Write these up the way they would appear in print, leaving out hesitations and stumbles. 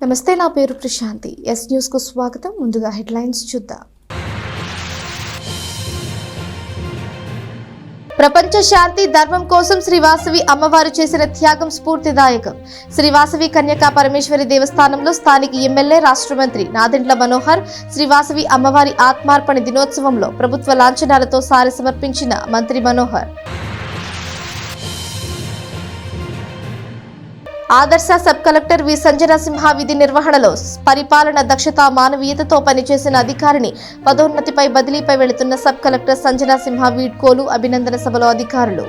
నమస్తే, నా పేరు ప్రశాంతి. ఎస్ న్యూస్ కు స్వాగతం. ముందుగా హెడ్లైన్స్ చూద్దాం. ప్రపంచ శాంతి ధర్మం కోసం శ్రీ వాసవి అమ్మవారు చేసిన త్యాగం స్ఫూర్తిదాయకం. శ్రీ వాసవి కన్యకా పరమేశ్వరి దేవస్థానంలో స్థానిక ఎమ్మెల్యే, రాష్ట్ర మంత్రి నాదెండ్ల మనోహర్ శ్రీ వాసవి అమ్మవారి ఆత్మార్పణ దినోత్సవంలో ప్రభుత్వ లాంఛనాలతో సారి సమర్పించిన మంత్రి మనోహర్. ఆదర్శ సబ్ కలెక్టర్ వి సంజన సింహ విధి నిర్వహణలో పరిపాలన దక్షత, మానవీయతతో పనిచేసిన అధికారిని పదోన్నతిపై బదిలీపై వెళుతున్న సబ్ కలెక్టర్ సంజన సింహ వీడ్కోలు, అభినందన సభలో అధికారులు.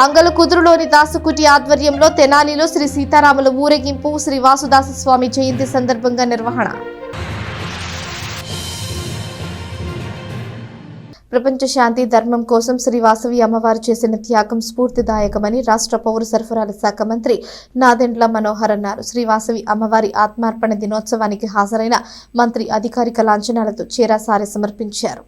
అంగలు కుదురులోని దాసుకుటి ఆధ్వర్యంలో తెనాలిలో శ్రీ సీతారాముల ఊరేగింపు, శ్రీ వాసుదాస స్వామి జయంతి సందర్భంగా నిర్వహణ. ప్రపంచ శాంతి ధర్మం కోసం శ్రీ వాసవి అమ్మవారు చేసిన త్యాగం స్ఫూర్తిదాయకమని రాష్ట్ర పౌర సరఫరాల శాఖ మంత్రి నాదెండ్ల మనోహర్ అన్నారు. శ్రీ వాసవి అమ్మవారి ఆత్మార్పణ దినోత్సవానికి హాజరైన మంత్రి అధికారిక లాంఛనాలతో చీరాసారి సమర్పించారు.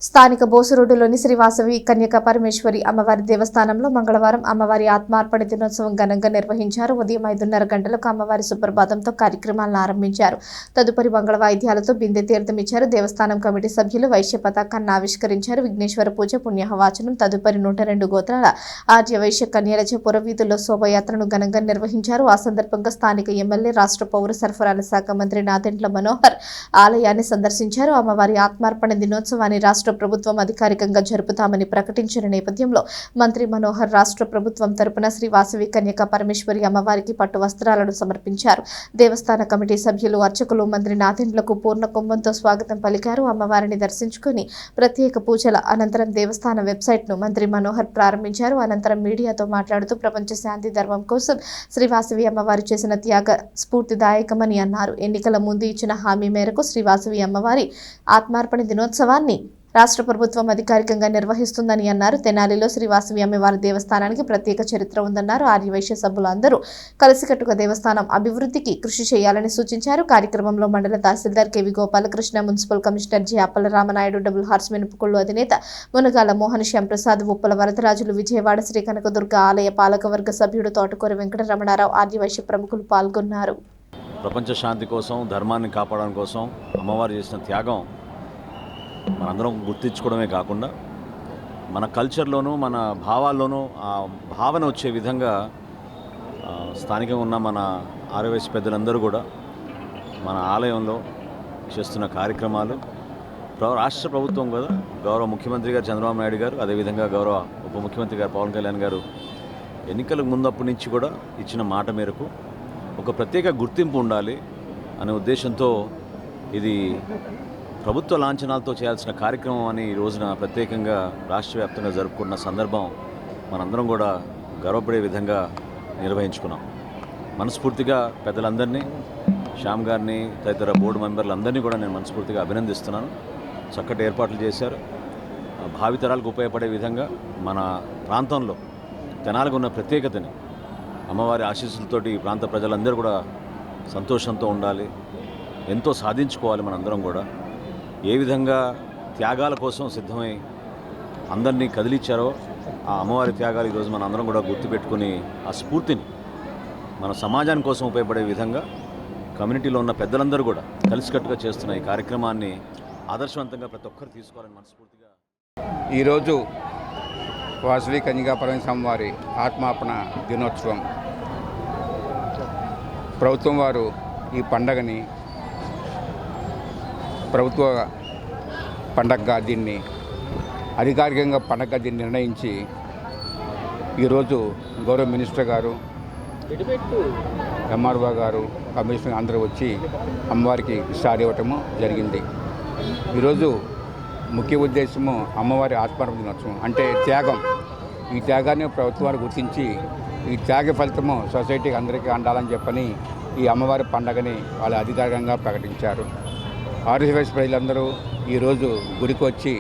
స్థానిక బోసురోడ్డులోని శ్రీ వాసవి కన్యకా పరమేశ్వరి అమ్మవారి దేవస్థానంలో మంగళవారం అమ్మవారి ఆత్మార్పణ దినోత్సవం ఘనంగా నిర్వహించారు. ఉదయం 5:30 గంటలకు అమ్మవారి సుప్రభాతంతో కార్యక్రమాలను ఆరంభించారు. తదుపరి మంగళ వాయిద్యాలతో బిందె తీర్థం ఇచ్చారు. దేవస్థానం కమిటీ సభ్యులు వైశ్య పతాకాన్ని ఆవిష్కరించారు. విఘ్నేశ్వర పూజ, పుణ్యహవాచనం, తదుపరి 102 గోత్రాల ఆర్య వైశ్య కన్యలచే పురవీధుల్లో శోభయాత్రను ఘనంగా నిర్వహించారు. ఆ సందర్భంగా స్థానిక ఎమ్మెల్యే, రాష్ట్ర పౌర సరఫరాల శాఖ మంత్రి నాదెండ్ల మనోహర్ ఆలయాన్ని సందర్శించారు. అమ్మవారి ఆత్మార్పణ దినోత్సవాన్ని రాష్ట్ర ప్రభుత్వం అధికారికంగా జరుపుతామని ప్రకటించిన నేపథ్యంలో మంత్రి మనోహర్ రాష్ట్ర ప్రభుత్వం తరపున శ్రీ వాసవి కన్యకా పరమేశ్వరి అమ్మవారికి పట్టు వస్త్రాలను సమర్పించారు. దేవస్థాన కమిటీ సభ్యులు, అర్చకులు మంత్రి నాదెండ్లకు పూర్ణ కుంభంతో స్వాగతం పలికారు. అమ్మవారిని దర్శించుకుని ప్రత్యేక పూజల అనంతరం దేవస్థాన వెబ్సైట్ను మంత్రి మనోహర్ ప్రారంభించారు. అనంతరం మీడియాతో మాట్లాడుతూ ప్రపంచ శాంతి ధర్మం కోసం శ్రీ వాసవి అమ్మవారు చేసిన త్యాగ స్ఫూర్తిదాయకమని అన్నారు. ఎన్నికల ముందు ఇచ్చిన హామీ మేరకు శ్రీ వాసవి అమ్మవారి ఆత్మార్పణ దినోత్సవాన్ని రాష్ట్ర ప్రభుత్వం అధికారికంగా నిర్వహిస్తుందని అన్నారు. తెనాలిలో శ్రీ వాసవి అమ్మవారి దేవస్థానానికి ప్రత్యేక చరిత్ర ఉందన్నారు. ఆర్యవైశ్య సభ్యులు అందరూ కలిసికట్టుగా దేవస్థానం అభివృద్ధికి కృషి చేయాలని సూచించారు. కార్యక్రమంలో మండల tahsildar KV Gopalakrishna, municipal commissioner G Appala Ramanaidu, double horse మినపకుళ్ళు అధినేత మునగాల మోహన్ శ్యాంప్రసాద్, ఉప్పల వరదరాజులు, విజయవాడ శ్రీ కనకదుర్గ ఆలయ పాలకవర్గ సభ్యుడు తోటకూర వెంకటరమణారావు, ఆర్యవైశ్య ప్రముఖులు పాల్గొన్నారు. ప్రపంచ శాంతి కోసం, ధర్మాన్ని కాపాడడం కోసం అమ్మవారు చేసిన త్యాగం మనందరం గుర్తించుకోవడమే కాకుండా మన కల్చర్లోనూ, మన భావాల్లోనూ ఆ భావన వచ్చే విధంగా స్థానికంగా ఉన్న మన ఆర్యవైశ్య పెద్దలందరూ కూడా మన ఆలయంలో చేస్తున్న కార్యక్రమాలు, రాష్ట్ర ప్రభుత్వం కూడా గౌరవ ముఖ్యమంత్రి గారు చంద్రబాబు నాయుడు గారు, అదేవిధంగా గౌరవ ఉప ముఖ్యమంత్రి గారు పవన్ కళ్యాణ్ గారు ఎన్నికలకు ముందప్పటి నుంచి కూడా ఇచ్చిన మాట మేరకు ఒక ప్రత్యేక గుర్తింపు ఉండాలి అనే ఉద్దేశంతో ఇది ప్రభుత్వ లాంఛనాలతో చేయాల్సిన కార్యక్రమం అని ఈ రోజున ప్రత్యేకంగా రాష్ట్ర వ్యాప్తంగా జరుపుకున్న సందర్భం మనందరం కూడా గర్వపడే విధంగా నిర్వహించుకున్నాం. మనస్ఫూర్తిగా పెద్దలందరినీ, శ్యామ్ గారిని, తదితర బోర్డు మెంబర్లందరినీ కూడా నేను మనస్ఫూర్తిగా అభినందిస్తున్నాను. చక్కటి ఏర్పాట్లు చేశారు. భావితరాలకు ఉపయోగపడే విధంగా మన ప్రాంతంలో తెనాలికి ఉన్న ప్రత్యేకతని, అమ్మవారి ఆశీస్సులతోటి ఈ ప్రాంత ప్రజలందరూ కూడా సంతోషంతో ఉండాలి, ఎంతో సాధించుకోవాలి. మనందరం కూడా ఏ విధంగా త్యాగాల కోసం సిద్ధమై అందరినీ కదిలిచ్చారో ఆ అమ్మవారి త్యాగాలు ఈరోజు మన అందరం కూడా గుర్తుపెట్టుకుని ఆ స్ఫూర్తిని మన సమాజాని కోసం ఉపయోగపడే విధంగా కమ్యూనిటీలో ఉన్న పెద్దలందరూ కూడా కలిసికట్టుగా చేస్తున్న ఈ కార్యక్రమాన్ని ఆదర్శవంతంగా ప్రతి ఒక్కరు తీసుకోవాలని మనస్ఫూర్తిగా. ఈరోజు వాసవి కన్యకా పరమేశ్వరి అమ్మవారి ఆత్మార్పణ దినోత్సవం. ప్రభుత్వం వారు ఈ పండగని ప్రభుత్వ పండగగా దీన్ని అధికారికంగా పండగగా దీన్ని నిర్ణయించి ఈరోజు గౌరవ మినిస్టర్ గారు, ఎంఆర్ఓ గారు, కమిషనర్ అందరూ వచ్చి అమ్మవారికి సారి ఇవ్వటము జరిగింది. ఈరోజు ముఖ్య ఉద్దేశము అమ్మవారి ఆత్మార్పణ దినోత్సవం అంటే త్యాగం. ఈ త్యాగాన్ని ప్రభుత్వం వారు గుర్తించి ఈ త్యాగ ఫలితము సొసైటీకి అందరికీ అందాలని చెప్పని ఈ అమ్మవారి పండగని వాళ్ళు అధికారికంగా ప్రకటించారు. ఆర్యవైశ్య ప్రజలందరూ ఈరోజు గుడికి వచ్చి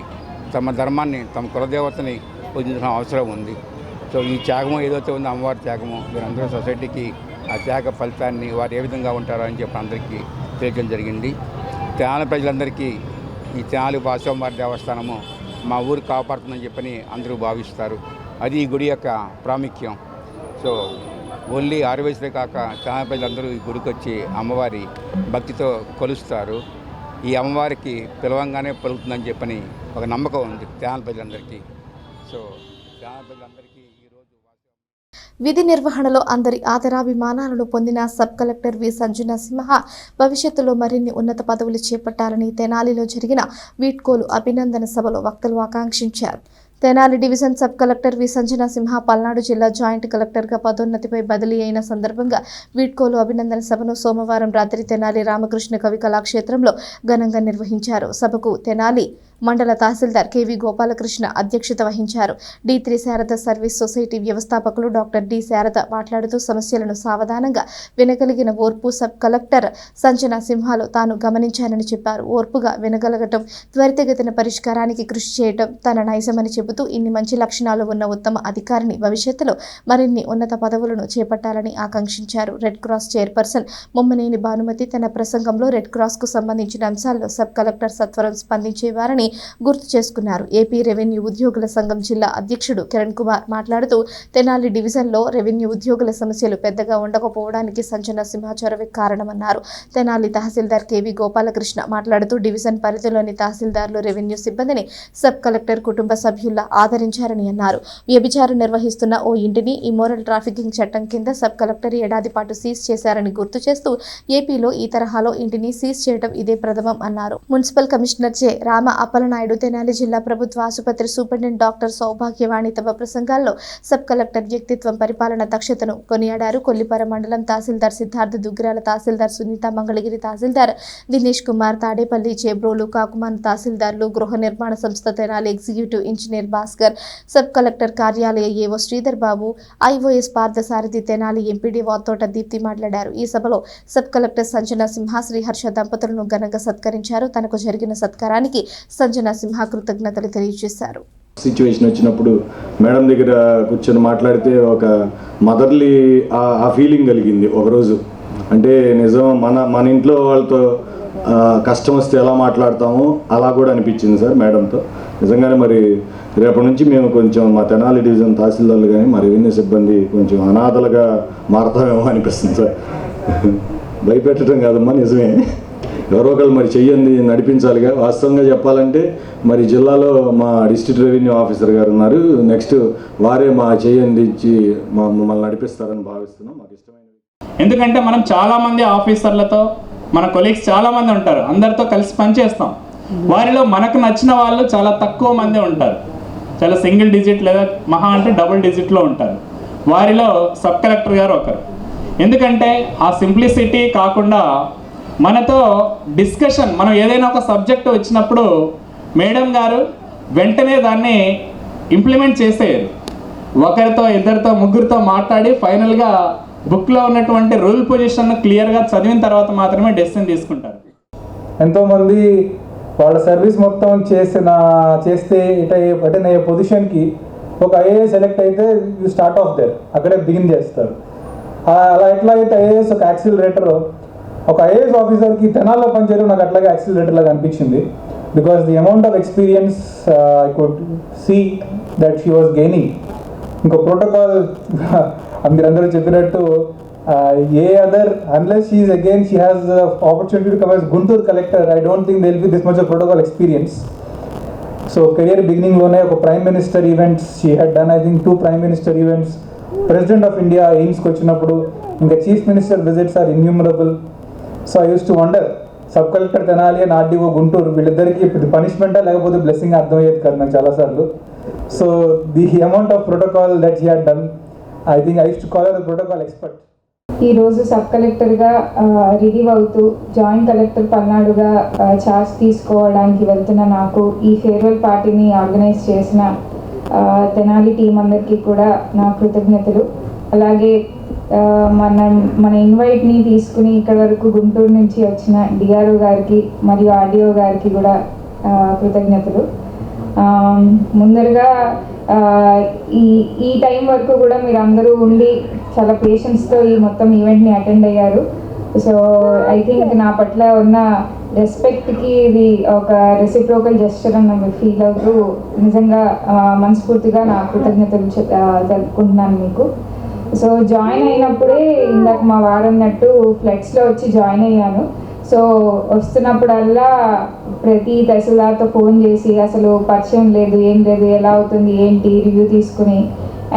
తమ ధర్మాన్ని, తమ కులదేవతని పూజించిన అవసరం ఉంది. సో ఈ త్యాగము ఏదైతే ఉందో అమ్మవారి త్యాగము, మీరందరూ సొసైటీకి ఆ త్యాగ ఫలితాన్ని వారు ఏ విధంగా ఉంటారో అని చెప్పి అందరికీ తెలియజేయడం జరిగింది. తెనాలి ప్రజలందరికీ ఈ తెనాలి వాసవి దేవస్థానము మా ఊరు కాపాడుతుందని చెప్పని అందరూ భావిస్తారు. అది ఈ గుడి యొక్క ప్రాముఖ్యం. సో ఓన్లీ ఆర్యవైశ్యులే కాక చాలా ప్రజలందరూ ఈ గుడికి వచ్చి అమ్మవారి భక్తితో కొలుస్తారు. ఈ అమ్మవారికి పిలవంగానే పలుకుతుందని చెప్పని ఒక నమ్మకం ఉంది ధ్యాన ప్రజలందరికీ. సో ధ్యాన ప్రజలందరికీ ఈరోజు విధి నిర్వహణలో అందరి ఆదరాభిమానాలను పొందిన సబ్ కలెక్టర్ వి సంజన సింహ భవిష్యత్తులో మరిన్ని ఉన్నత పదవులు చేపట్టాలని తెనాలిలో జరిగిన వీడ్కోలు అభినందన సభలో వక్తలు ఆకాంక్షించారు. తెనాలి డివిజన్ సబ్ కలెక్టర్ వి సంజన సింహ పల్నాడు జిల్లా జాయింట్ కలెక్టర్గా పదోన్నతిపై బదిలీ అయిన సందర్భంగా వీడ్కోలు అభినందన సభను సోమవారం రాత్రి తెనాలి రామకృష్ణ కవి కళాక్షేత్రంలో ఘనంగా నిర్వహించారు. సభకు తెనాలి మండల తహసీల్దార్ కెవి గోపాలకృష్ణ అధ్యక్షత వహించారు. D3 శారద సర్వీస్ సొసైటీ వ్యవస్థాపకులు డాక్టర్ డి శారద మాట్లాడుతూ సమస్యలను సావధానంగా వినగలిగిన ఓర్పు సబ్ కలెక్టర్ సంజన సింహలో తాను గమనించానని చెప్పారు. ఓర్పుగా వినగలగటం, త్వరితగతిన పరిష్కారానికి కృషి చేయటం తన నైజమని చెబుతూ ఇన్ని మంచి లక్షణాలు ఉన్న ఉత్తమ అధికారిని భవిష్యత్తులో మరిన్ని ఉన్నత పదవులను చేపట్టాలని ఆకాంక్షించారు. Red cross chairperson Mommaneni Bhanumathi తన ప్రసంగంలో రెడ్ క్రాస్కు సంబంధించిన అంశాల్లో సబ్ కలెక్టర్ సత్వరం స్పందించేవారని గుర్తు చేసుకున్నారు. ఏపీ రెవెన్యూ ఉద్యోగుల సంఘం జిల్లా అధ్యక్షుడు కిరణ్ కుమార్ మాట్లాడుతూ తెనాలి డివిజన్లో రెవెన్యూ ఉద్యోగుల సమస్యలు పెద్దగా ఉండకపోవడానికి సంజన సింహ చొరవే కారణమన్నారు. తెనాలి తహసీల్దార్ కెవి గోపాలకృష్ణ మాట్లాడుతూ డివిజన్ పరిధిలోని తహసీల్దార్లు రెవెన్యూ సిబ్బందిని సబ్ కలెక్టర్ కుటుంబ సభ్యుల్లా ఆదరించారని అన్నారు. వ్యభిచారం నిర్వహిస్తున్న ఓ ఇంటిని ఇమ్మోరల్ ట్రాఫికింగ్ చట్టం కింద సబ్ కలెక్టర్ ఏడాది పాటు సీజ్ చేశారని గుర్తు చేస్తూ ఏపీలో ఈ తరహాలో ఇంటిని సీజ్ చేయడం ఇదే ప్రథమం అన్నారు. Municipal commissioner J Rama Appalanaidu, Tenali జిల్లా ప్రభుత్వ ఆసుపత్రి సూపరింటెండెంట్ డాక్టర్ సౌభాగ్యవాణి తమ ప్రసంగాల్లో సబ్ కలెక్టర్ వ్యక్తిత్వం, పరిపాలన దక్షతను కొనియాడారు. కొల్లిపర మండలం తహసీల్దార్ సిద్ధార్థ, దుగ్గిరాల తహసీల్దార్ సునీత, మంగళగిరి తహసీల్దార్ దినేష్ కుమార్, తాడేపల్లి, చేబ్రోలు, కాకుమాన్ తహసీల్దార్లు, గృహ నిర్మాణ సంస్థ Tenali executive engineer Bhaskar, sub collector కార్యాలయ ఏవో శ్రీధర్ బాబు, ఐఓఎస్ పార్థసారథి, తెనాలి ఎంపీడీ వాతోట దీప్తి మాట్లాడారు. ఈ సభలో సబ్ కలెక్టర్ సంజన సింహ, శ్రీహర్ష దంపతులను ఘనంగా సత్కరించారు. తనకు జరిగిన సత్కారానికి సంజన సింహ కృతజ్ఞతలు తెలియజేశారు. సిచ్యువేషన్ వచ్చినప్పుడు మేడం దగ్గర కూర్చొని మాట్లాడితే ఒక మదర్లీ ఆ ఫీలింగ్ కలిగింది ఒకరోజు. అంటే నిజం మన ఇంట్లో వాళ్ళతో కష్టం వస్తే ఎలా మాట్లాడతామో అలా కూడా అనిపించింది సార్ మేడంతో. నిజంగానే మరి రేపటి నుంచి మేము కొంచెం మా తెనాలి డివిజన్ తహసీల్దార్లు కానీ మా రెవెన్యూ సిబ్బంది కొంచెం అనాథలుగా మారతామేమో అనిపిస్తుంది సార్. భయపెట్టడం కాదమ్మా, నిజమే. ఎవరో ఒకరు మరి చెయ్యండి నడిపించాలిగా. వాస్తవంగా చెప్పాలంటే మరి జిల్లాలో మా డిస్ట్రిక్ట్ రెవెన్యూ ఆఫీసర్ గారు ఉన్నారు. నెక్స్ట్ వారే మా చెయ్యండి ఇచ్చి మమ్మల్ని నడిపిస్తారని భావిస్తున్నాం. మాకు ఇష్టమైన, ఎందుకంటే మనం చాలామంది ఆఫీసర్లతో, మన కొలీగ్స్ చాలామంది ఉంటారు, అందరితో కలిసి పనిచేస్తాం. వారిలో మనకు నచ్చిన వాళ్ళు చాలా తక్కువ మంది ఉంటారు. చాలా సింగిల్ డిజిట్ లేదా మహా అంటే డబుల్ డిజిట్లో ఉంటారు. వారిలో సబ్ కలెక్టర్ గారు ఒకరు. ఎందుకంటే ఆ సింప్లిసిటీ కాకుండా మనతో డిస్కషన్, మనం ఏదైనా ఒక సబ్జెక్ట్ వచ్చినప్పుడు మేడం గారు వెంటనే దాన్ని ఇంప్లిమెంట్ చేసేది. ఒకరితో, ఇద్దరితో, ముగ్గురితో మాట్లాడి ఫైనల్గా బుక్లో ఉన్నటువంటి రూల్ పొజిషన్ క్లియర్గా చదివిన తర్వాత మాత్రమే డెసిషన్ తీసుకుంటారు. ఎంతోమంది వాళ్ళ సర్వీస్ మొత్తం చేస్తే అటెండ్ అయ్యే పొజిషన్కి ఒక ఐఏఎస్ సెలెక్ట్ అయితే యూ స్టార్ట్ ఆఫ్ దేర్, అక్కడే బిగిన్ చేస్తారు. అలా ఎట్లా అయితే ఐఏఎస్ ఒక యాక్సిలరేటర్, ఒక ఐఏఎస్ ఆఫీసర్కి తెనాల్లో పనిచేయడం నాకు అట్లాగే యాక్సిలరేటర్ లాగా అనిపించింది. Because the amount of experience I could see that she was gaining. ఇంకో ప్రోటోకాల్ మీరందరూ చెప్పినట్టు a other unless she is again she has opportunity to come as Guntur collector, I don't think they will be this much of protocol experience. So career బిగినింగ్లోనే ఒక prime minister events she had done, I think 2 prime minister events. President of India ఎయిమ్స్కి వచ్చినప్పుడు ఇంకా chief minister visits are innumerable. So I used to wonder, sub collector Tenali and RDO Guntur వీళ్ళిద్దరికి బ్లెస్సింగా లేకపోతే blessing అర్థమయ్యేది కాదు నాకు చాలాసార్లు. So the amount of protocol that he had done, I think I used to call the protocol expert. ఈరోజు sub కలెక్టర్గా relieve అవుతూ జాయింట్ కలెక్టర్ పల్నాడుగా ఛార్జ్ తీసుకోవడానికి వెళ్తున్న నాకు ఈ ఫేర్వెల్ పార్టీని ఆర్గనైజ్ చేసిన తెనాలి టీం అందరికీ కూడా నా కృతజ్ఞతలు. అలాగే మన ఇన్వైట్ని తీసుకుని ఇక్కడ వరకు గుంటూరు నుంచి వచ్చిన డిఆర్ఓ గారికి మరియు ఆర్డీఓ గారికి కూడా కృతజ్ఞతలు. ముందరగా ఈ టైం వరకు కూడా మీరు అందరూ ఉండి చాలా పేషెన్స్తో ఈ మొత్తం ఈవెంట్ని అటెండ్ అయ్యారు. సో ఐ థింక్ నా పట్ల ఉన్న రెస్పెక్ట్కి ఇది ఒక రెసిప్రోకల్ జెస్చర్ అని ఫీల్ అవుతూ నిజంగా మనస్ఫూర్తిగా నా కృతజ్ఞతలు తెలుపుకుంటున్నాను మీకు. సో జాయిన్ అయినప్పుడే ఇందాక మా వారు అన్నట్టు ఫ్లెక్స్లో వచ్చి జాయిన్ అయ్యాను. సో వస్తున్నప్పుడల్లా ప్రతి తహసీల్దార్తో ఫోన్ చేసి అసలు పరిచయం లేదు, ఏం లేదు, ఎలా అవుతుంది ఏంటి రివ్యూ తీసుకుని,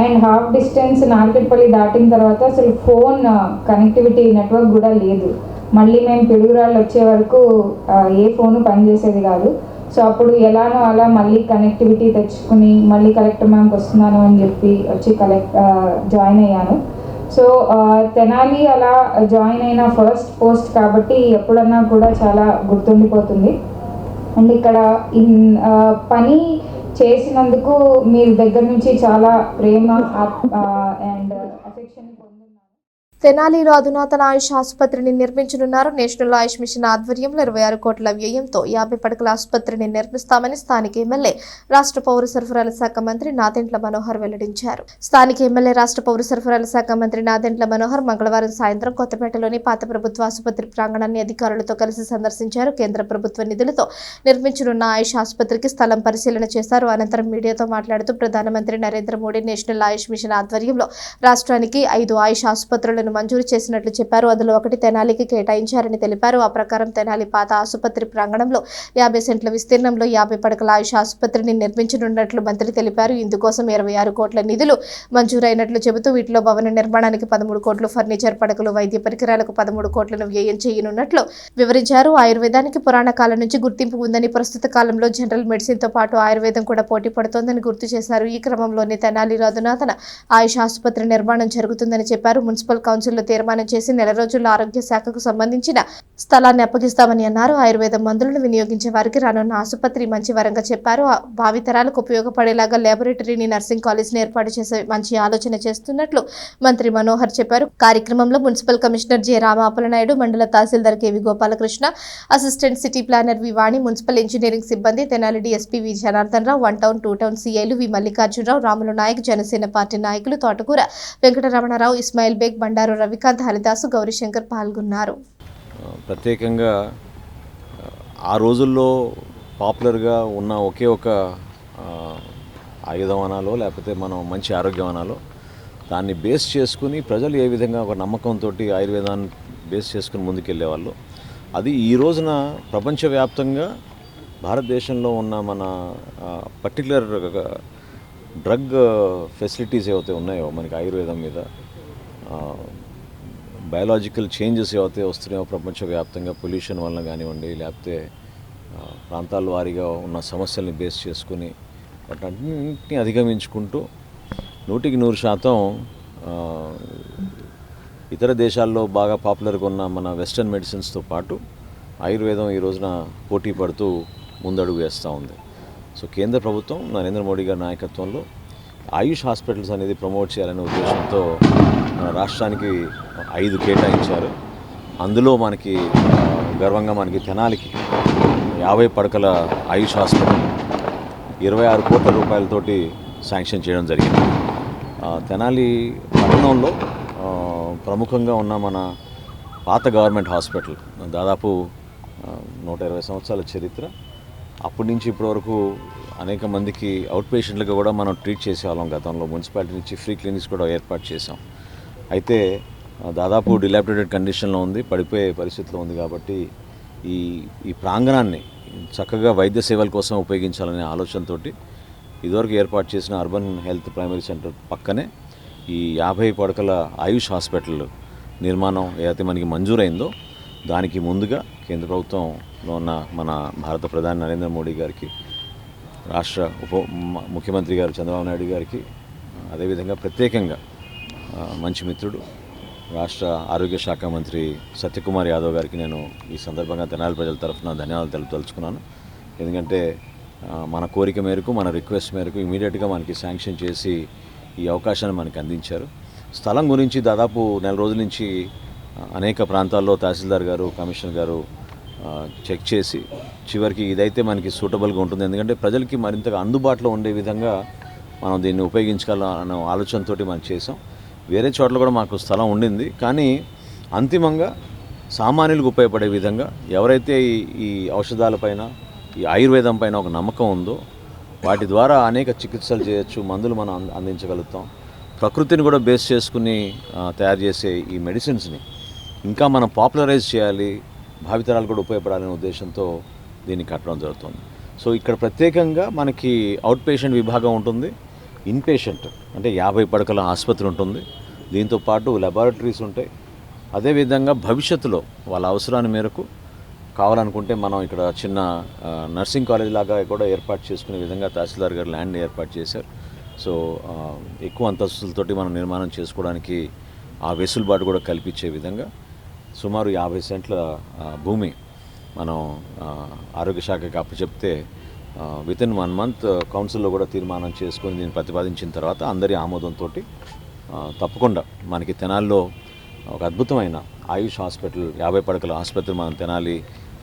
అండ్ హాఫ్ డిస్టెన్స్ నార్కెట్పల్లి దాటిన తర్వాత అసలు ఫోన్ కనెక్టివిటీ నెట్వర్క్ కూడా లేదు. మళ్ళీ మేము పిడుగురాళ్ళు వచ్చే వరకు ఏ ఫోను పనిచేసేది కాదు. సో అప్పుడు ఎలానో అలా మళ్ళీ కనెక్టివిటీ తెచ్చుకుని మళ్ళీ కలెక్టర్ మ్యామ్కి వస్తున్నాను అని చెప్పి వచ్చి జాయిన్ అయ్యాను. సో తెనాలి అలా జాయిన్ అయిన ఫస్ట్ పోస్ట్ కాబట్టి ఎప్పుడన్నా కూడా చాలా గుర్తుండిపోతుంది. అండ్ ఇక్కడ పని చేసినందుకు మీ దగ్గర నుంచి చాలా ప్రేమ అండ్ అఫెక్షన్ పొందుతున్నాను. తెనాలిలో అధునాతన ఆయుష్ ఆసుపత్రిని నిర్మించనున్నారు. నేషనల్ ఆయుష్ మిషన్ ఆధ్వర్యంలో 26 కోట్ల వ్యయంతో 50 పడకల ఆసుపత్రిని నిర్మిస్తామని స్థానిక ఎమ్మెల్యే రాష్ట్ర పౌర సరఫరాల శాఖ మంత్రి నాదెండ్ల మనోహర్ వెల్లడించారు. స్థానిక ఎమ్మెల్యే రాష్ట్ర పౌర సరఫరాల శాఖ మంత్రి నాదెండ్ల మనోహర్ మంగళవారం సాయంత్రం కొత్తపేటలోని పాత ప్రభుత్వ ఆసుపత్రి ప్రాంగణాన్ని అధికారులతో కలిసి సందర్శించారు. కేంద్ర ప్రభుత్వ నిధులతో నిర్మించనున్న ఆయుష్ ఆసుపత్రికి స్థలం పరిశీలన చేశారు. అనంతరం మీడియాతో మాట్లాడుతూ ప్రధానమంత్రి నరేంద్ర మోడీ నేషనల్ ఆయుష్ మిషన్ ఆధ్వర్యంలో రాష్ట్రానికి 5 ఆయుష్ ఆసుపత్రులను మంజూరు చేసినట్లు చెప్పారు. అందులో ఒకటి తెనాలికి కేటాయించారని తెలిపారు. ఆ ప్రకారం తెనాలి పాత ఆసుపత్రి ప్రాంగణంలో 50 సెంట్ల విస్తీర్ణంలో 50 పడకల ఆయుష్ ఆసుపత్రిని నిర్మించనున్నట్లు మంత్రి తెలిపారు. ఇందుకోసం 26 కోట్ల నిధులు మంజూరైనట్లు చెబుతూ వీటిలో భవన నిర్మాణానికి 13 కోట్లు, ఫర్నిచర్, పడకలు, వైద్య పరికరాలకు 13 కోట్లను వ్యయం చేయనున్నట్లు వివరించారు. ఆయుర్వేదానికి పురాణ కాలం నుంచి గుర్తింపు ఉందని, ప్రస్తుత కాలంలో జనరల్ మెడిసిన్ తో పాటు ఆయుర్వేదం కూడా పోటీ పడుతోందని గుర్తు చేశారు. ఈ క్రమంలోనే తెనాలిలో అధునాతన ఆయుష్ ఆసుపత్రి నిర్మాణం జరుగుతుందని చెప్పారు. మున్సిపల్ కౌన్సిల్లో తీర్మానం చేసి నెల రోజుల్లో ఆరోగ్య శాఖకు సంబంధించిన స్థలాన్ని అప్పగిస్తామని అన్నారు. ఆయుర్వేద మందులను వినియోగించే వారికి రానున్న ఆసుపత్రి మంచి వరంగా చెప్పారు. భావితరాలకు ఉపయోగపడేలాగా ల్యాబొరేటరీని, నర్సింగ్ కాలేజ్ని ఏర్పాటు చేసే మంచి ఆలోచన చేస్తున్నట్లు మంత్రి మనోహర్ చెప్పారు. కార్యక్రమంలో మున్సిపల్ కమిషనర్ జె రామాపలనాయుడు, మండల tahsildar KV Gopalakrishna, assistant city planner V Vani, municipal engineering సిబ్బంది, Tenali DSP V Janardhan Rao, 1 town 2 town సిఐలు వి మల్లికార్జునరావు, రాములు నాయక్, జనసేన పార్టీ నాయకులు తోటకూర వెంకటరమణరావు, ఇస్మాయిల్ బేగ్, బండారు రవికాంత్, హరిదాసు, గౌరీశంకర్ పాల్గొన్నారు. ప్రత్యేకంగా ఆ రోజుల్లో పాపులర్గా ఉన్న ఒకే ఒక ఆయుధం అనాలో లేకపోతే మనం మంచి ఆరోగ్యం అనాలో దాన్ని బేస్ చేసుకుని ప్రజలు ఏ విధంగా ఒక నమ్మకంతో ఆయుర్వేదాన్ని బేస్ చేసుకుని ముందుకెళ్ళేవాళ్ళు. అది ఈ రోజున ప్రపంచవ్యాప్తంగా భారతదేశంలో ఉన్న మన పర్టికులర్ డ్రగ్ ఫెసిలిటీస్ ఏవైతే ఉన్నాయో మనకి ఆయుర్వేదం మీద, బయాలజికల్ చేంజెస్ ఏవైతే వస్తున్నాయో ప్రపంచవ్యాప్తంగా పొల్యూషన్ వలన కానివ్వండి, లేకపోతే ప్రాంతాల వారీగా ఉన్న సమస్యల్ని బేస్ చేసుకుని వాటన్నింటినీ అధిగమించుకుంటూ 100% ఇతర దేశాల్లో బాగా పాపులర్గా ఉన్న మన వెస్టర్న్ మెడిసిన్స్తో పాటు ఆయుర్వేదం ఈ రోజున పోటీ పడుతూ ముందడుగు వేస్తూ ఉంది. సో కేంద్ర ప్రభుత్వం నరేంద్ర మోడీ గారి నాయకత్వంలో ఆయుష్ హాస్పిటల్స్ అనేది ప్రమోట్ చేయాలనే ఉద్దేశంతో మన రాష్ట్రానికి 5 కేటాయించారు. అందులో మనకి గర్వంగా మనకి తెనాలికి 50 పడకల ఆయుష్ హాస్పిటల్ 26 కోట్ల రూపాయలతోటి శాంక్షన్ చేయడం జరిగింది. తెనాలి పట్టణంలో ప్రముఖంగా ఉన్న మన పాత గవర్నమెంట్ హాస్పిటల్ దాదాపు 120 సంవత్సరాల చరిత్ర. అప్పటి నుంచి ఇప్పటి వరకు అనేక మందికి అవుట్ పేషెంట్లుగా కూడా మనం ట్రీట్ చేసేవాళ్ళం. గతంలో మున్సిపాలిటీ నుంచి ఫ్రీ క్లినిక్స్ కూడా ఏర్పాటు చేసాం. అయితే దాదాపు డిలాపిడేటెడ్ కండిషన్లో ఉంది, పడిపోయే పరిస్థితిలో ఉంది. కాబట్టి ఈ ప్రాంగణాన్ని చక్కగా వైద్య సేవల కోసం ఉపయోగించాలనే ఆలోచనతో ఇదివరకు ఏర్పాటు చేసిన అర్బన్ హెల్త్ ప్రైమరీ సెంటర్ పక్కనే ఈ 50 పడకల ఆయుష్ హాస్పిటల్ నిర్మాణం ఏదైతే మనకి మంజూరైందో దానికి ముందుగా కేంద్ర ప్రభుత్వంలో ఉన్న మన భారత ప్రధాని నరేంద్ర మోడీ గారికి, రాష్ట్ర ముఖ్యమంత్రి గారు చంద్రబాబు నాయుడు గారికి, అదేవిధంగా ప్రత్యేకంగా మంచి మిత్రుడు రాష్ట్ర ఆరోగ్య శాఖ మంత్రి సత్యకుమార్ యాదవ్ గారికి నేను ఈ సందర్భంగా తెనాలి ప్రజల తరఫున ధన్యవాదాలు తెలుపుతున్నాను. ఎందుకంటే మన కోరిక మేరకు, మన రిక్వెస్ట్ మేరకు ఇమీడియట్గా మనకి శాంక్షన్ చేసి ఈ అవకాశాన్ని మనకి అందించారు. స్థలం గురించి దాదాపు నెల రోజుల నుంచి అనేక ప్రాంతాల్లో తహసీల్దార్ గారు, కమిషనర్ గారు చెక్ చేసి చివరికి ఇదైతే మనకి సూటబుల్గా ఉంటుంది, ఎందుకంటే ప్రజలకి మరింతగా అందుబాటులో ఉండే విధంగా మనం దీన్ని ఉపయోగించుకోవాలన్న ఆలోచనతో మనం చేసాం. వేరే చోట్ల కూడా మాకు స్థలం ఉండింది, కానీ అంతిమంగా సామాన్యులకు ఉపయోగపడే విధంగా ఎవరైతే ఈ ఔషధాలపైన, ఈ ఆయుర్వేదం పైన ఒక నమ్మకం ఉందో వాటి ద్వారా అనేక చికిత్సలు చేయొచ్చు, మందులు మనం అందించగలుగుతాం. ప్రకృతిని కూడా బేస్ చేసుకుని తయారు చేసే ఈ మెడిసిన్స్ని ఇంకా మనం పాపులరైజ్ చేయాలి, భావితరాలు కూడా ఉపయోగపడాలనే ఉద్దేశంతో దీన్ని కట్టడం జరుగుతుంది. సో ఇక్కడ ప్రత్యేకంగా మనకి అవుట్ పేషెంట్ విభాగం ఉంటుంది, ఇన్ పేషెంట్ అంటే 50 పడకల ఆసుపత్రి ఉంటుంది, దీంతోపాటు లెబారెటరీస్ ఉంటాయి. అదేవిధంగా భవిష్యత్తులో వాళ్ళ అవసరాన్ని మేరకు కావాలనుకుంటే మనం ఇక్కడ చిన్న నర్సింగ్ కాలేజ్ లాగా కూడా ఏర్పాటు చేసుకునే విధంగా తహసీల్దార్ గారు ల్యాండ్ ఏర్పాటు చేశారు. సో ఎక్కువ అంతస్తులతోటి మనం నిర్మాణం చేసుకోవడానికి ఆ వెసులుబాటు కూడా కల్పించే విధంగా సుమారు 50 సెంట్ల భూమి మనం ఆరోగ్య శాఖకి అప్పచెప్తే వితిన్ 1 మంత్ కౌన్సిల్లో కూడా తీర్మానం చేసుకొని దీన్ని ప్రతిపాదించిన తర్వాత అందరి ఆమోదంతో తప్పకుండా మనకి తెనాలిలో ఒక అద్భుతమైన ఆయుష్ హాస్పిటల్ 50 పడకల ఆసుపత్రి మనం తెనాలి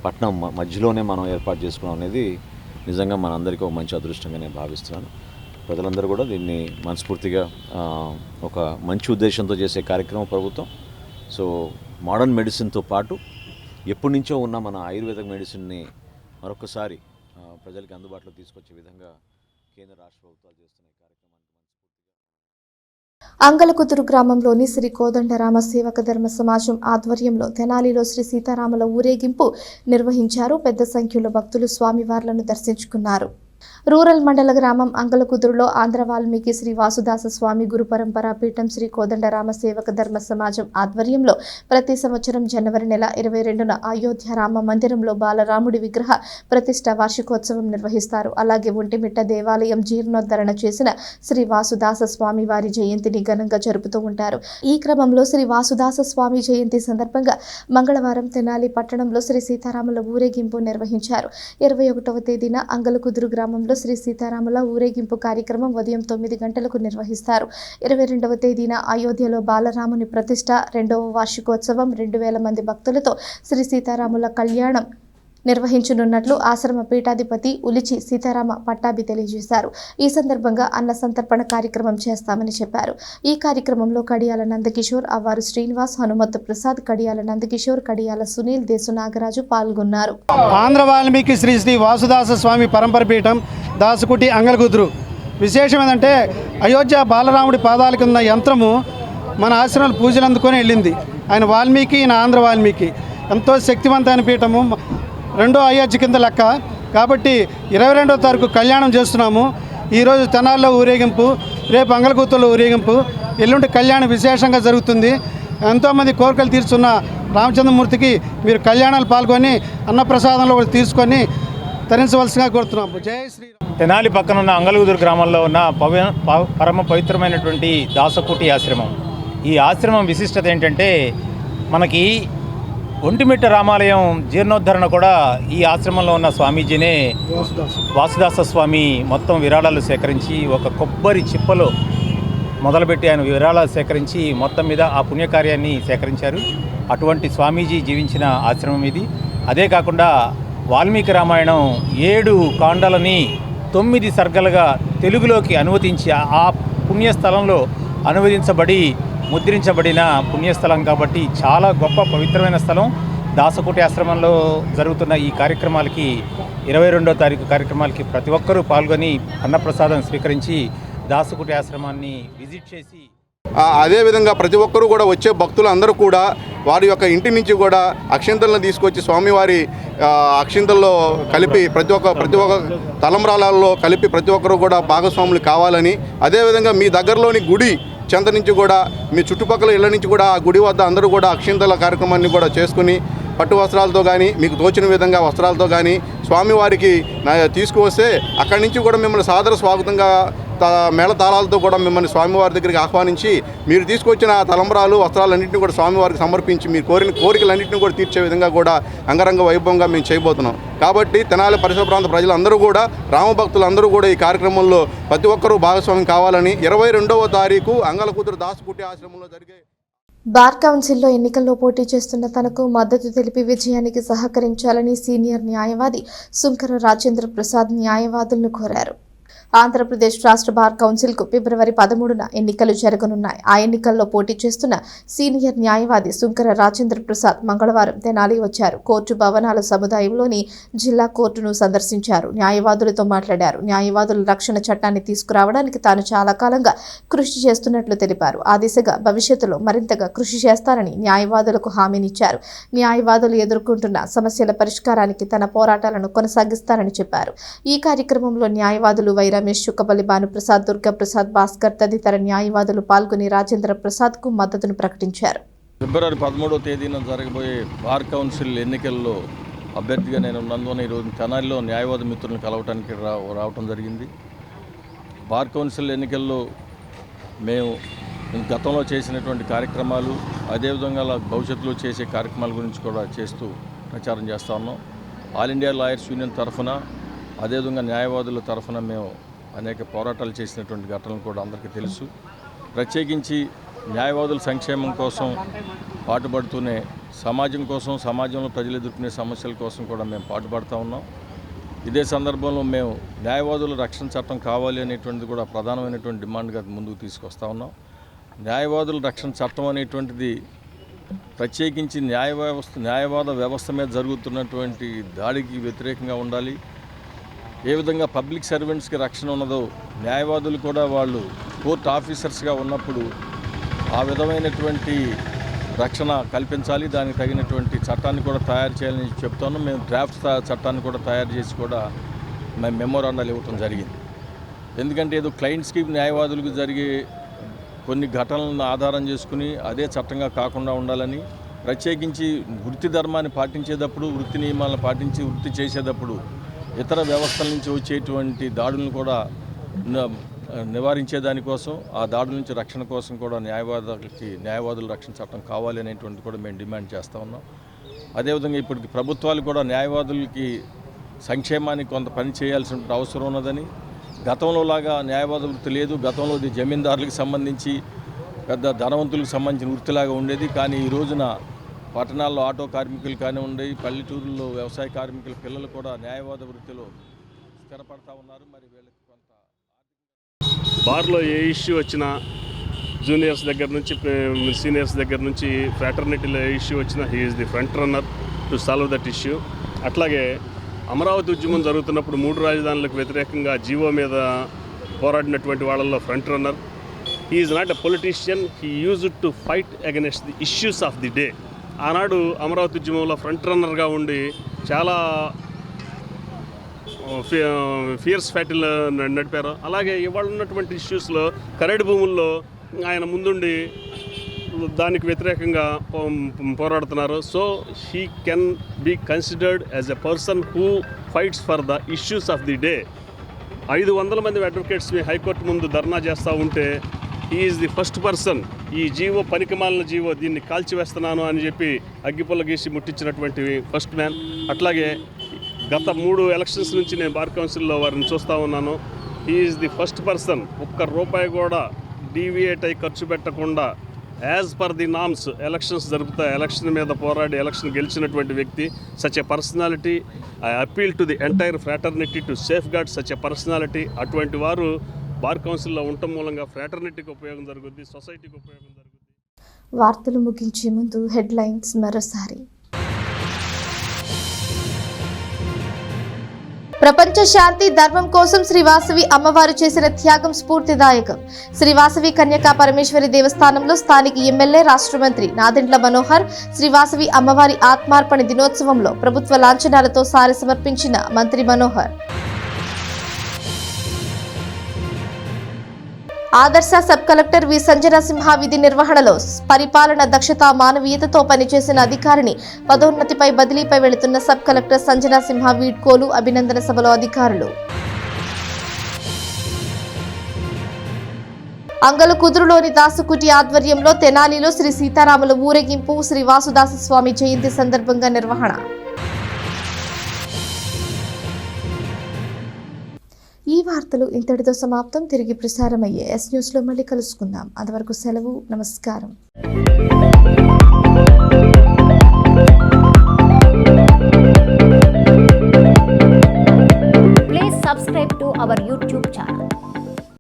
పట్టణం మధ్యలోనే మనం ఏర్పాటు చేసుకోవడం అనేది నిజంగా మనందరికీ ఒక మంచి అదృష్టంగా నేను భావిస్తున్నాను. ప్రజలందరూ కూడా దీన్ని మనస్ఫూర్తిగా ఒక మంచి ఉద్దేశంతో చేసే కార్యక్రమం ప్రభుత్వం. సో మోడర్న్ మెడిసిన్తో పాటు ఎప్పటి నుంచో ఉన్న మన ఆయుర్వేద మెడిసిన్ని మరొకసారి ప్రజలకి అందుబాటులో తీసుకొచ్చే విధంగా కేంద్ర రాష్ట్ర ప్రభుత్వాలు చేస్తున్న కార్యక్రమానికి అంగలకుదురు గ్రామంలోని శ్రీ కోదండరామ సేవక ధర్మ సమాజం ఆధ్వర్యంలో తెనాలిలో శ్రీ సీతారాముల ఊరేగింపు నిర్వహించారు. పెద్ద సంఖ్యలో భక్తులు స్వామివార్లను దర్శించుకున్నారు. రూరల్ మండల గ్రామం అంగలకుదురులో ఆంధ్ర వాల్మీకి శ్రీ వాసుదాస స్వామి గురు పరంపరా పీఠం శ్రీ కోదండరామ సేవక ధర్మ సమాజం ఆధ్వర్యంలో ప్రతి సంవత్సరం జనవరి నెల 22న అయోధ్య రామ మందిరంలో బాలరాముడి విగ్రహ ప్రతిష్ట వార్షికోత్సవం నిర్వహిస్తారు. అలాగే ఒంటిమిట్ట దేవాలయం జీర్ణోద్ధరణ చేసిన శ్రీ వాసుదాస స్వామి వారి జయంతిని ఘనంగా జరుపుతూ ఉంటారు. ఈ క్రమంలో శ్రీ వాసుదాస స్వామి జయంతి సందర్భంగా మంగళవారం తెనాలి పట్టణంలో శ్రీ సీతారాముల ఊరేగింపు నిర్వహించారు. 21వ తేదీన అంగలకుదురు గ్రామంలో శ్రీ సీతారాముల ఊరేగింపు కార్యక్రమం ఉదయం 9 గంటలకు నిర్వహిస్తారు. 22వ తేదీన అయోధ్యలో బాలరాముని ప్రతిష్ట 2వ వార్షికోత్సవం 2000 మంది భక్తులతో శ్రీ సీతారాముల కళ్యాణం నిర్వహించనున్నట్లు ఆశ్రమ పీఠాధిపతి ఉలిచి సీతారామ పట్టాభి తెలియజేశారు. ఈ సందర్భంగా అన్న సంతర్పణ కార్యక్రమం చేస్తామని చెప్పారు. ఈ కార్యక్రమంలో కడియాల నందకిషోర్, అవ్వారు శ్రీనివాస్, హనుమత్ ప్రసాద్, కడియాల నందకిషోర్, కడియాల సునీల్, దేశు నాగరాజు పాల్గొన్నారు. ఆంధ్ర వాల్మీకి శ్రీ శ్రీ వాసుదాస స్వామి పరంపర పీఠం దాసుకుటి అంగలకుదురు విశేషం ఏంటంటే అయోధ్య బాలరాముడి పాదాల కింద యంత్రము మన ఆశ్రమాలు పూజలు అందుకొని వెళ్ళింది. ఆయన వాల్మీకి, ఈయన ఆంధ్ర వాల్మీకి, ఎంతో శక్తివంతమైన పీఠము. 2వ అయోధ్య కింద లెక్క కాబట్టి 22వ తారీఖు కళ్యాణం చేస్తున్నాము. ఈరోజు తెనాల్లో ఊరేగింపు, రేపు అంగలకుదురులో ఊరేగింపు, ఎల్లుండి కళ్యాణం విశేషంగా జరుగుతుంది. ఎంతోమంది కోరికలు తీర్చున్న రామచంద్రమూర్తికి మీరు కళ్యాణాలు పాల్గొని అన్నప్రసాదంలో తీసుకొని తరించవలసిగా కోరుతున్నాము. జై శ్రీరామ్. తెనాలి పక్కనున్న అంగలకుదురు గ్రామంలో ఉన్న పరమ పవిత్రమైనటువంటి దాసకుటి ఆశ్రమం. ఈ ఆశ్రమం విశిష్టత ఏంటంటే మనకి ఒంటిమిట్ట రామాలయం జీర్ణోద్ధరణ కూడా ఈ ఆశ్రమంలో ఉన్న స్వామీజీనే వాసుదాస స్వామి మొత్తం విరాళాలు సేకరించి ఒక కొబ్బరి చిప్పలో మొదలుపెట్టి ఆయన విరాళాలు సేకరించి మొత్తం మీద ఆ పుణ్యకార్యాన్ని సేకరించారు. అటువంటి స్వామీజీ జీవించిన ఆశ్రమం ఇది. అదే కాకుండా వాల్మీకి రామాయణం 7 కాండాలని 9 సర్గలుగా తెలుగులోకి అనువదించి ఆ పుణ్యస్థలంలో అనువదించబడి ముద్రించబడిన పుణ్యస్థలం కాబట్టి చాలా గొప్ప పవిత్రమైన స్థలం. దాసకుటి ఆశ్రమంలో జరుగుతున్న ఈ కార్యక్రమాలకి 22వ తారీఖు కార్యక్రమాలకి ప్రతి ఒక్కరూ పాల్గొని అన్నప్రసాదం స్వీకరించి దాసకుటి ఆశ్రమాన్ని విజిట్ చేసి అదేవిధంగా ప్రతి ఒక్కరూ కూడా వచ్చే భక్తులు అందరూ కూడా వారి యొక్క ఇంటి నుంచి కూడా అక్షింతలను తీసుకొచ్చి స్వామివారి అక్షింతల్లో కలిపి ప్రతి ఒక్క తలంబ్రాలలో కలిపి ప్రతి ఒక్కరూ కూడా భాగస్వాములు కావాలని, అదేవిధంగా మీ దగ్గరలోని గుడి చెంత నుంచి కూడా మీ చుట్టుపక్కల ఇళ్ళ నుంచి కూడా ఆ గుడి వద్ద అందరూ కూడా అక్షింతల కార్యక్రమాన్ని కూడా చేసుకుని పట్టు వస్త్రాలతో కానీ మీకు తోచిన విధంగా వస్త్రాలతో కానీ స్వామివారికి తీసుకువస్తే అక్కడి నుంచి కూడా మిమ్మల్ని సాదర స్వాగతంగా మేళతాళాలతో కూడా మిమ్మల్ని స్వామివారి దగ్గరికి ఆహ్వానించి మీరు తీసుకొచ్చిన తలంబరాలు వస్త్రాలన్నింటినీ కూడా స్వామివారికి సమర్పించి మీరు కోరిన కోరికలన్నింటినీ కూడా తీర్చే విధంగా కూడా అంగరంగ వైభవంగా మేము చేయబోతున్నాం. కాబట్టి తెనాలి పరిసర ప్రాంత ప్రజలందరూ కూడా రామభక్తులందరూ కూడా ఈ కార్యక్రమంలో ప్రతి ఒక్కరూ భాగస్వామ్యం కావాలని 22వ తారీఖు అంగలకుదురు దాసకుటి ఆశ్రమంలో జరిగే బార్ కౌన్సిల్లో ఎన్నికల్లో పోటీ చేస్తున్న తనకు మద్దతు తెలిపి విజయానికి సహకరించాలని సీనియర్ న్యాయవాది సుంకర రాజేంద్ర ప్రసాద్ న్యాయవాదులను కోరారు. ఆంధ్రప్రదేశ్ రాష్ట్ర బార్ కౌన్సిల్కు ఫిబ్రవరి 13న ఎన్నికలు జరగనున్నాయి. ఆ ఎన్నికల్లో పోటీ చేస్తున్న సీనియర్ న్యాయవాది సుంకర రాజేంద్ర ప్రసాద్ మంగళవారం తెనాలి వచ్చారు. కోర్టు భవనాల సముదాయంలోని జిల్లా కోర్టును సందర్శించారు. న్యాయవాదులతో మాట్లాడారు. న్యాయవాదుల రక్షణ చట్టాన్ని తీసుకురావడానికి తాను చాలా కాలంగా కృషి చేస్తున్నట్లు తెలిపారు. ఆ దిశగా భవిష్యత్తులో మరింతగా కృషి చేస్తారని న్యాయవాదులకు హామీనిచ్చారు. న్యాయవాదులు ఎదుర్కొంటున్న సమస్యల పరిష్కారానికి తన పోరాటాలను కొనసాగిస్తారని చెప్పారు. ఈ కార్యక్రమంలో న్యాయవాదులు వై రమేష్, చుక్కపల్లి భానుప్రసాద్, దుర్గాప్రసాద్, భాస్కర్ తదితర న్యాయవాదులు పాల్గొని రాజేంద్ర ప్రసాద్కు మద్దతును ప్రకటించారు. ఫిబ్రవరి 13వ తేదీన జరగబోయే బార్ కౌన్సిల్ ఎన్నికల్లో అభ్యర్థిగా నేను ఉన్నందున ఈరోజు తెనాలిలో న్యాయవాద మిత్రులను కలవటానికి రావటం జరిగింది. బార్ కౌన్సిల్ ఎన్నికల్లో మేము గతంలో చేసినటువంటి కార్యక్రమాలు, అదేవిధంగా భవిష్యత్తులో చేసే కార్యక్రమాల గురించి కూడా చేస్తూ ప్రచారం చేస్తూ ఉన్నాం. ఆల్ ఇండియా లాయర్స్ యూనియన్ తరఫున, అదేవిధంగా న్యాయవాదుల తరఫున మేము అనేక పోరాటాలు చేసినటువంటి ఘటనలు కూడా అందరికీ తెలుసు. ప్రత్యేకించి న్యాయవాదుల సంక్షేమం కోసం పాటుపడుతూనే సమాజం కోసం, సమాజంలో ప్రజలు ఎదుర్కొనే సమస్యల కోసం కూడా మేము పాటుపడుతూ ఉన్నాం. ఇదే సందర్భంలో మేము న్యాయవాదుల రక్షణ చట్టం కావాలి అనేటువంటిది కూడా ప్రధానమైనటువంటి డిమాండ్గా ముందుకు తీసుకొస్తా ఉన్నాం. న్యాయవాదుల రక్షణ చట్టం అనేటువంటిది ప్రత్యేకించి న్యాయవాద వ్యవస్థ మీద జరుగుతున్నటువంటి దాడికి వ్యతిరేకంగా ఉండాలి. ఏ విధంగా పబ్లిక్ సర్వెంట్స్కి రక్షణ ఉన్నదో న్యాయవాదులు కూడా వాళ్ళు కోర్ట్ ఆఫీసర్స్గా ఉన్నప్పుడు ఆ విధమైనటువంటి రక్షణ కల్పించాలి. దానికి తగినటువంటి చట్టాన్ని కూడా తయారు చేయాలని చెప్తాను. మేము డ్రాఫ్ట్ చట్టాన్ని కూడా తయారు చేసి కూడా మేము మెమోరాండాలు ఇవ్వటం జరిగింది. ఎందుకంటే ఏదో క్లయింట్స్కి న్యాయవాదులకు జరిగే కొన్ని ఘటనలను ఆధారం చేసుకుని అదే చట్టంగా కాకుండా ఉండాలని, ప్రత్యేకించి వృత్తి ధర్మాన్ని పాటించేటప్పుడు, వృత్తి నియమాలను పాటించి వృత్తి చేసేటప్పుడు ఇతర వ్యవస్థల నుంచి వచ్చేటువంటి దాడులను కూడా నివారించేదానికోసం, ఆ దాడుల నుంచి రక్షణ కోసం కూడా న్యాయవాదుల రక్షణ చట్టం కావాలి అనేటువంటి కూడా మేము డిమాండ్ చేస్తూ ఉన్నాం. అదేవిధంగా ఇప్పటికి ప్రభుత్వాలు కూడా న్యాయవాదులకి సంక్షేమానికి కొంత పని చేయాల్సిన అవసరం ఉన్నదని, గతంలో లాగా న్యాయవాద వృత్తి లేదు. గతంలో ఇది జమీందారులకు సంబంధించి పెద్ద ధనవంతులకు సంబంధించిన వృత్తిలాగా ఉండేది. కానీ ఈ రోజున పట్టణాల్లో ఆటో కార్మికులు కానివ్వండి, పల్లెటూరులో వ్యవసాయ కార్మికుల పిల్లలు కూడా న్యాయవాద వృత్తిలో స్థిరపడతా ఉన్నారు. మరి వీళ్ళకి కొంత బార్లో ఏ ఇష్యూ వచ్చినా, జూనియర్స్ దగ్గర నుంచి సీనియర్స్ దగ్గర నుంచి ఫ్రాటర్నిటీలో ఏ ఇష్యూ వచ్చినా he is the front runner to solve that issue. అట్లాగే అమరావతి ఉద్యమం జరుగుతున్నప్పుడు 3 రాజధానులకు వ్యతిరేకంగా జీవో మీద పోరాడినటువంటి వాళ్ళల్లో front runner. He is not a politician, he used to fight against the issues of the day. ఆనాడు అమరావతి ఉద్యమంలో ఫ్రంట్ రన్నర్గా ఉండి చాలా ఫియర్స్ ఫ్యాటిల్ నడిపారు. అలాగే ఇవాళ ఉన్నటువంటి ఇష్యూస్లో కరేడు భూముల్లో ఆయన ముందుండి దానికి వ్యతిరేకంగా పోరాడుతున్నారు. So he can be considered as a person who fights for the issues of the day. 500 మంది అడ్వకేట్స్ని హైకోర్టు ముందు ధర్నా చేస్తూ ఉంటే he is the first person, ఈ జీవో పనికిమాలిన జీవో, దీన్ని కాల్చివేస్తున్నాను అని చెప్పి అగ్గిపుల్ల గీసి ముట్టించినటువంటి ఫస్ట్ మ్యాన్. అట్లాగే గత 3 ఎలక్షన్స్ నుంచి నేను బార్ కౌన్సిల్లో వారిని చూస్తూ ఉన్నాను. He is the first person, ₹1 కూడా డీవియేట్ అయి ఖర్చు పెట్టకుండా as per the norms elections జరుపుతాయి. ఎలక్షన్ మీద పోరాడి ఎలక్షన్ గెలిచినటువంటి వ్యక్తి. Such a personality. I appeal to the entire fraternity to safeguard such a personality. అటువంటి వారు బార్ కౌన్సిల్లో ఉండటం మూలంగా ఫ్రాటర్నిటీకి ఉపయోగం జరుగుతుంది, సొసైటీకి ఉపయోగం జరుగుతుంది. వార్తలు ముగించే ముందు హెడ్లైన్స్ మరోసారి. ప్రపంచ శాంతి ధర్మం కోసం శ్రీ వాసవి అమ్మవారు చేసిన త్యాగం స్ఫూర్తిదాయకం. శ్రీ వాసవి కన్యకా పరమేశ్వరి దేవస్థానంలో స్థానిక ఎమ్మెల్యే, రాష్ట్ర మంత్రి నాదెండ్ల మనోహర్ శ్రీ వాసవి అమ్మవారి ఆత్మార్పణ దినోత్సవంలో ప్రభుత్వ లాంఛనాలతో సారి సమర్పించిన మంత్రి మనోహర్. ఆదర్శ సబ్ కలెక్టర్ వి సంజన సింహ విధి నిర్వహణలో పరిపాలన దక్షత, మానవీయతతో పనిచేసిన అధికారిని పదోన్నతిపై బదిలీపై వెళుతున్న సబ్ కలెక్టర్ సంజన సింహ వీడ్కోలు, అభినందన సభలో అధికారులు. అంగలకుదురులోని దాసుకుటి ఆధ్వర్యంలో తెనాలిలో శ్రీ సీతారాముల ఊరేగింపు, శ్రీ వాసుదాస స్వామి జయంతి సందర్భంగా నిర్వహణ. ఈ వార్తలు ఇంతటితో సమాప్తం. తిరిగి ప్రసారమయ్యే ఎస్ న్యూస్లో మళ్ళీ కలుసుకుందాం. అంతవరకు సెలవు. నమస్కారం.